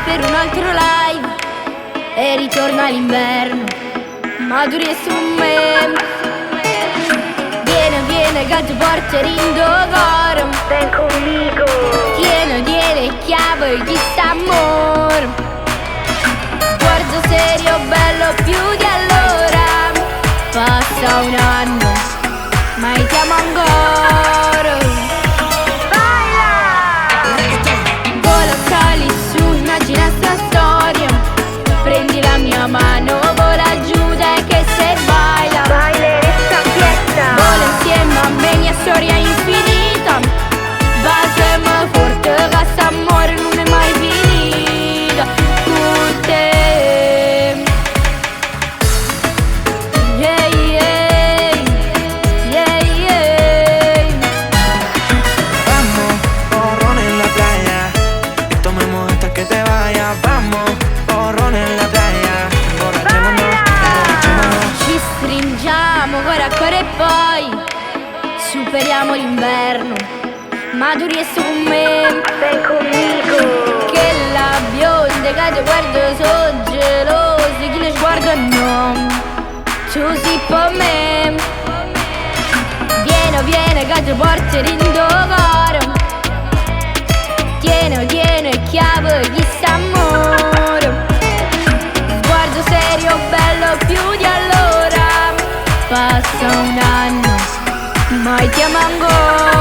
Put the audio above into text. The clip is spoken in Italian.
Per un altro live e ritorna l'inverno, maduri e su me. Viene, gatto portering d'ogoro, ven conmigo. Tiene chiave di st'amore. Sguardo serio, bello più di allora. Passa un anno, ma ti amo ancora. Immagina sta storia, prendi la mia mano, vola giù dai che se baila. Esta fiesta. Vola insieme a me, mia storia infinita. Basem forte, questa amore non è mai finita. Con te. Yeah, yeah, yeah, yeah. Vamos, porrón en la playa y tomemos hasta que te vaya. Vamos, porrón en la playa, emborrachémonos. Ci stringiamo cuore a cuore e poi superiamo l'inverno. Maduri e su me. Ven conmigo. Che la bionda che ti guardo sono gelosi, chi le sguardo no. Tu sei per me. Viene che ti porto in d'ogoro. Tiene chiave di st'amore. Sguardo serio, bello più di allora. Passa un anno, ma ti amo ancora.